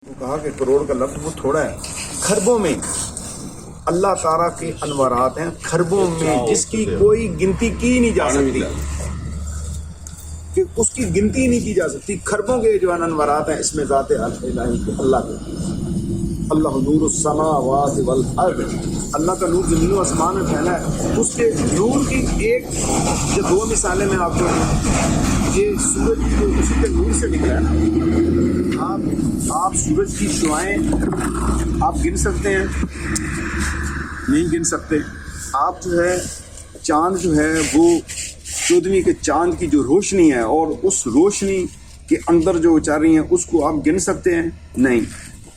وہ کہا کہ کروڑ کا لفظ وہ تھوڑا ہے، خربوں میں اللہ تعالیٰ کے انوارات ہیں، خربوں میں جس کی کوئی گنتی کی نہیں جا سکتی، کہ اس کی گنتی نہیں کی جا سکتی۔ خربوں کے جو انوارات ہیں اس میں ذات الہی کے، اللہ کے، اللہ نور السماوات والارض، اللہ کا نور زمین و آسمان میں پھیلا ہے۔ اس کے نور کی ایک جو دو مثالیں میں آپ کو، یہ سورج جو اسی کے نور سے نکلا ہے نا، آپ سورج کی شعائیں آپ گن سکتے ہیں؟ نہیں گن سکتے۔ آپ جو ہے چاند جو ہے وہ 14ویں کے چاند کی جو روشنی ہے اور اس روشنی کے اندر جو چل رہی ہیں اس کو آپ گن سکتے ہیں؟ نہیں۔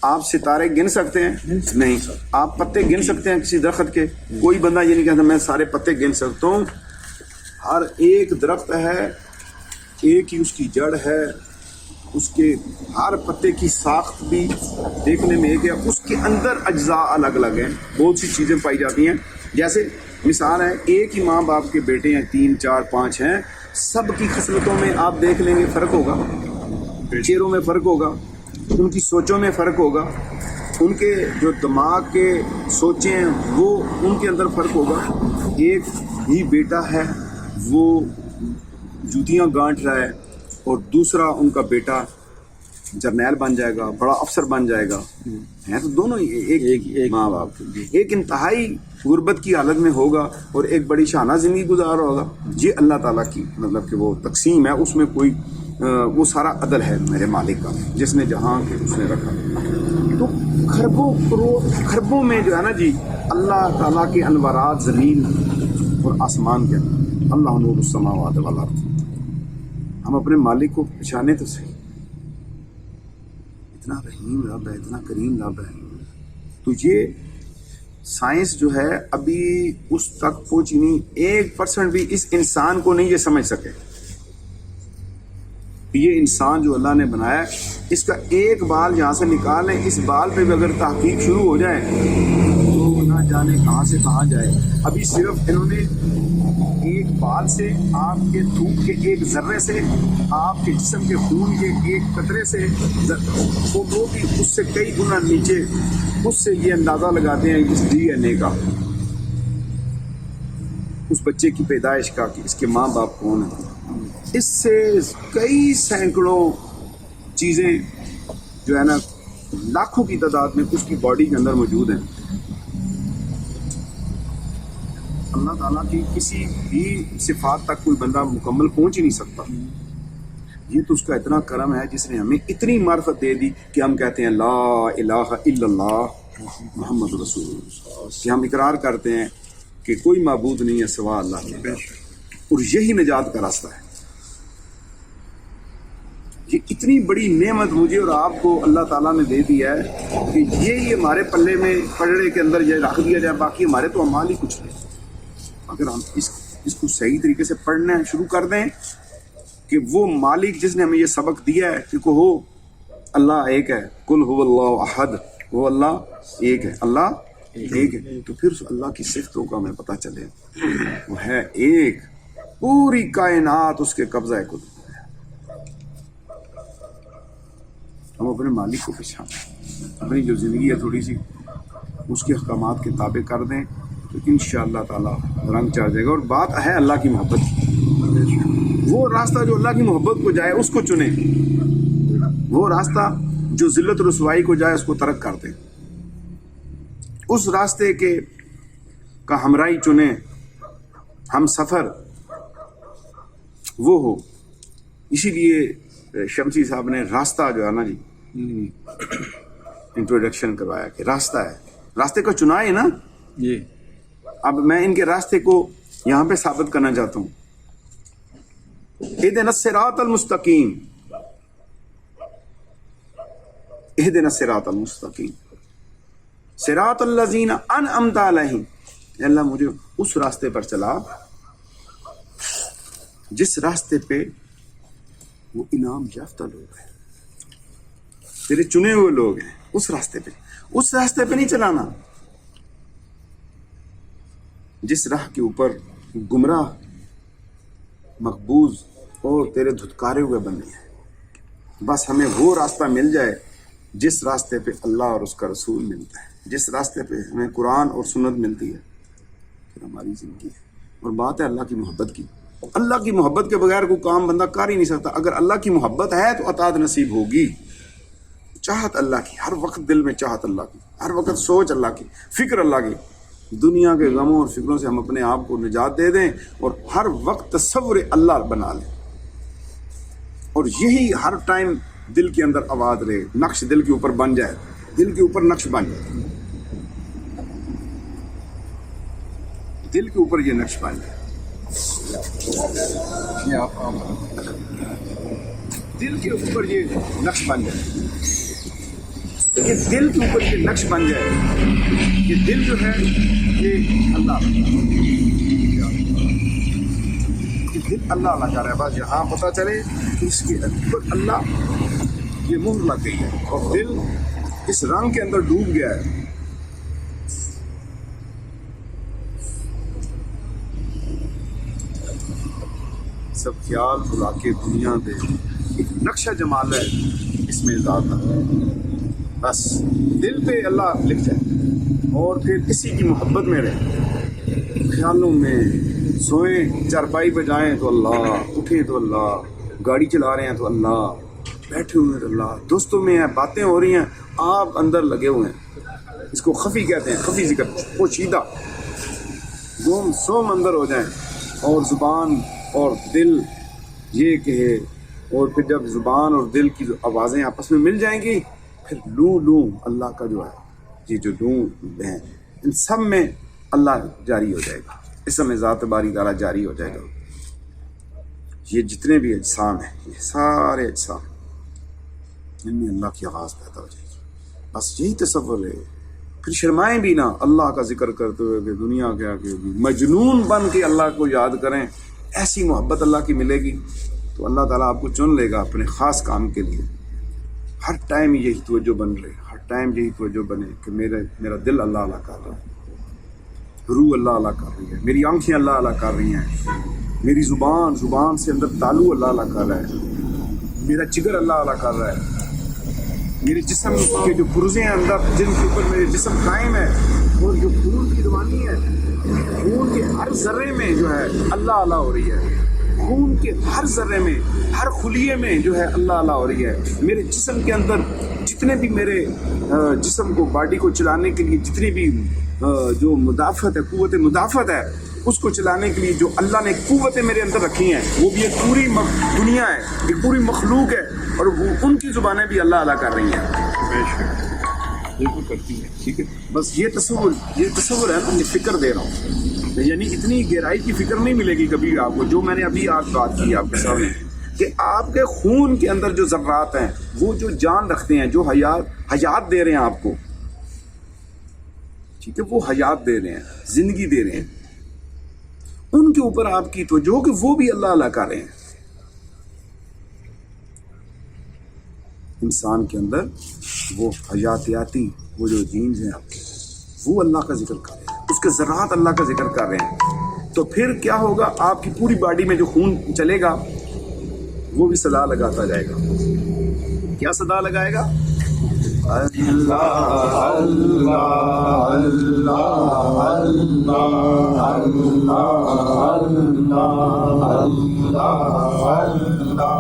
آپ ستارے گن سکتے ہیں؟ نہیں۔ آپ پتے گن سکتے ہیں کسی درخت کے؟ کوئی بندہ یہ نہیں کہتا میں سارے پتے گن سکتا ہوں۔ ہر ایک درخت ہے، ایک ہی اس کی جڑ ہے، اس کے ہر پتے کی ساخت بھی دیکھنے میں ایک ہے، اس کے اندر اجزاء الگ الگ ہیں، بہت سی چیزیں پائی جاتی ہیں۔ جیسے مثال ہے، ایک ہی ماں باپ کے بیٹے ہیں، 3 4 5 ہیں، سب کی خصلتوں میں آپ دیکھ لیں گے فرق ہوگا، چہروں میں فرق ہوگا، ان کی سوچوں میں فرق ہوگا، ان کے جو دماغ کے سوچیں ہیں وہ ان کے اندر فرق ہوگا۔ ایک ہی بیٹا ہے وہ جوتیاں گانٹ رہا ہے اور دوسرا ان کا بیٹا جرنیل بن جائے گا، بڑا افسر بن جائے گا، ہیں تو دونوں ایک ماں باپ، ایک انتہائی غربت کی حالت میں ہوگا اور ایک بڑی شانہ زندگی گزار ہوگا۔ یہ اللہ تعالیٰ کی مطلب کہ وہ تقسیم ہے، اس میں کوئی وہ سارا عدل ہے میرے مالک کا، جس نے جہاں کے اس نے رکھا۔ تو خربوں کروڑ خربوں میں جو ہے نا جی اللہ تعالیٰ کے انوارات زمین اور آسمان کے اندر، اللہ نور السماوات والارض۔ ہم اپنے مالک کو پہچانے تو صحیح، اتنا رحیم رب ہے، اتنا کریم رب ہے۔ تو یہ سائنس جو ہے ابھی اس تک پہنچی نہیں، 1% بھی اس انسان کو نہیں یہ سمجھ سکے۔ یہ انسان جو اللہ نے بنایا ہے، اس کا ایک بال جہاں سے نکالیں، اس بال پہ بھی اگر تحقیق شروع ہو جائے تو نہ جانے کہاں سے کہاں جائے۔ ابھی صرف انہوں نے ایک بال سے، آپ کے تھوک کے ایک ذرے سے، آپ کے جسم کے خون کے ایک قطرے سے، وہ بھی اس سے کئی گنا نیچے، اس سے یہ اندازہ لگاتے ہیں اس ڈی این اے کا، اس بچے کی پیدائش کا، کہ اس کے ماں باپ کون ہیں۔ اس سے کئی سینکڑوں چیزیں جو ہے نا لاکھوں کی تعداد میں اس کی باڈی کے اندر موجود ہیں۔ اللہ تعالیٰ کی کسی بھی صفات تک کوئی بندہ مکمل پہنچ ہی نہیں سکتا۔ یہ تو اس کا اتنا کرم ہے جس نے ہمیں اتنی معرفت دے دی کہ ہم کہتے ہیں لا الہ الا اللہ محمد رسول اللہ، کہ ہم اقرار کرتے ہیں کہ کوئی معبود نہیں ہے سوا اللہ کے، اور یہی نجات کا راستہ ہے۔ یہ اتنی بڑی نعمت مجھے اور آپ کو اللہ تعالیٰ نے دے دی ہے کہ یہ ہمارے پلے میں پلڑے کے اندر یہ رکھ دیا جائے، باقی ہمارے تو اعمال ہی کچھ نہیں۔ اگر ہم اس کو صحیح طریقے سے پڑھنا شروع کر دیں کہ وہ مالک جس نے ہمیں یہ سبق دیا ہے کہ کہو اللہ ایک ہے، قل هو اللہ احد، وہ اللہ ایک ہے، اللہ ایک ہے، تو پھر اس اللہ کی صفتوں کا ہمیں پتہ چلے، وہ ہے ایک، پوری کائنات اس کے قبضہ قدرت۔ ہم اپنے مالک کو پہچانیں، اپنی جو زندگی ہے تھوڑی سی اس کے احکامات کے تابع کر دیں تو انشاءاللہ تعالیٰ رنگ چڑھ جائے گا۔ اور بات ہے اللہ کی محبت کی، وہ راستہ جو اللہ کی محبت کو جائے اس کو چنیں، وہ راستہ جو ذلت رسوائی کو جائے اس کو ترک کر دیں، اس راستے کے کا ہمراہی چنیں، ہم سفر وہ ہو۔ اسی لیے شمسی صاحب نے راستہ جو ہے نا جی انٹروڈکشن کروایا کہ راستہ ہے، راستے کو چنائے نا۔ جی اب میں ان کے راستے کو یہاں پہ ثابت کرنا چاہتا ہوں، اہدنا الصراط المستقیم، اہدنا الصراط المستقیم صراط الذین انعمت علیہم، اے اللہ مجھے اس راستے پر چلا جس راستے پہ وہ انعام یافتہ لوگ ہیں، تیرے چنے ہوئے لوگ ہیں، اس راستے پہ نہیں چلانا جس راہ کے اوپر گمراہ مقبوض اور تیرے دھتکارے ہوئے بندے ہیں۔ بس ہمیں وہ راستہ مل جائے جس راستے پہ اللہ اور اس کا رسول ملتا ہے، جس راستے پہ ہمیں قرآن اور سنت ملتی ہے، پھر ہماری زندگی ہے۔ اور بات ہے اللہ کی محبت کی۔ اللہ کی محبت کے بغیر کوئی کام بندہ کر ہی نہیں سکتا۔ اگر اللہ کی محبت ہے تو اطاعت نصیب ہوگی۔ چاہت اللہ کی، ہر وقت دل میں چاہت اللہ کی، ہر وقت سوچ اللہ کی، فکر اللہ کی۔ دنیا کے غموں اور فکروں سے ہم اپنے آپ کو نجات دے دیں اور ہر وقت تصور اللہ بنا لیں، اور یہی ہر ٹائم دل کے اندر آواز رہے، نقش دل کے اوپر بن جائے، دل کے اوپر نقش بن جائے، دل کے اوپر یہ نقش بن جائے، دل کے اوپر یہ نقش بن جائے، یہ دل کے اوپر یہ نقش بن جائے، یہ دل جو ہے یہ اللہ، یہ دل اللہ اللہ کا رہا ہے۔ بس یہاں پتہ چلے کہ اس کے اوپر اللہ یہ مہر لگ گئی ہے اور دل اس رنگ کے اندر ڈوب گیا ہے۔ سب خیال بلا کے دنیا دے ایک نقشہ جمال ہے اس میں ذات ہے، بس دل پہ اللہ لکھ جائے اور پھر اسی کی محبت میں رہے، خیالوں میں سوئیں، چارپائی پہ جائیں تو اللہ، اٹھیں تو اللہ، گاڑی چلا رہے ہیں تو اللہ، بیٹھے ہوئے ہیں تو اللہ، دوستوں میں ہیں، باتیں ہو رہی ہیں، آپ اندر لگے ہوئے ہیں۔ اس کو خفی کہتے ہیں، خفی ذکر، پوشیدہ، گم سوم اندر ہو جائیں، اور زبان اور دل یہ کہے، اور پھر جب زبان اور دل کی جو آوازیں آپس میں مل جائیں گی، پھر لوں لوں اللہ کا جو ہے یہ جو لوں ہیں ان سب میں اللہ جاری ہو جائے گا، اسم ذات باری تعالیٰ جاری ہو جائے گا۔ یہ جتنے بھی اجسام ہیں، یہ سارے اجسام، ان میں اللہ کی آواز پیدا ہو جائے گی۔ بس یہی تصور ہے، پھر شرمائیں بھی نہ اللہ کا ذکر کرتے ہوئے کہ دنیا کے آگے بھی مجنون بن کے اللہ کو یاد کریں، ایسی محبت اللہ کی ملے گی تو اللہ تعالیٰ آپ کو چن لے گا اپنے خاص کام کے لیے۔ ہر ٹائم یہی توجہ بن رہے، ہر ٹائم یہی توجہ بنے کہ میرا دل اللہ اللہ کر رہا ہے، روح اللہ اللہ کر رہی ہے، میری آنکھیں اللہ اللہ کر رہی ہیں، میری زبان سے اندر تالو اللہ اللہ کر رہا ہے، میرا جگر اللہ اللہ کر رہا ہے، میرے جسم کے جو پرزے ہیں اندر جن کے اوپر میرے جسم قائم ہے، اور جو خون کی روانی ہے، خون کے ہر ذرے میں جو ہے اللہ اللہ ہو رہی ہے، خون کے ہر ذرے میں، ہر خلیے میں جو ہے اللہ اللہ ہو رہی ہے۔ میرے جسم کے اندر جتنے بھی میرے جسم کو، باڈی کو چلانے کے لیے جتنی بھی جو مدافعت ہے، قوت مدافعت ہے، اس کو چلانے کے لیے جو اللہ نے قوتیں میرے اندر رکھی ہیں، وہ بھی ایک پوری دنیا ہے، ایک پوری مخلوق ہے، اور وہ ان کی زبانیں بھی اللہ اللہ کر رہی ہیں، بالکل کرتی ہیں۔ ٹھیک ہے، بس یہ تصور ہے نا، یہ فکر دے رہا ہوں، یعنی اتنی گہرائی کی فکر نہیں ملے گی کبھی آپ کو، جو میں نے ابھی آج بات کی آپ کے سامنے، کہ آپ کے خون کے اندر جو ذرات ہیں، وہ جو جان رکھتے ہیں، جو حیات دے رہے ہیں آپ کو، ٹھیک ہے، وہ حیات دے رہے ہیں، زندگی دے رہے ہیں، ان کے اوپر آپ کی توجہ کہ وہ بھی اللہ اللہ کر رہے ہیں۔ انسان کے اندر وہ حیاتیاتی وہ جو جینز ہیں آپ کے، وہ اللہ کا ذکر کر رہے ہیں، اس کے ذرات اللہ کا ذکر کر رہے ہیں، تو پھر کیا ہوگا، آپ کی پوری باڈی میں جو خون چلے گا وہ بھی صدا لگاتا جائے گا۔ کیا صدا لگائے گا؟ اللہ اللہ اللہ اللہ اللہ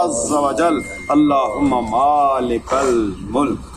عز وجل اللہم مالک الملک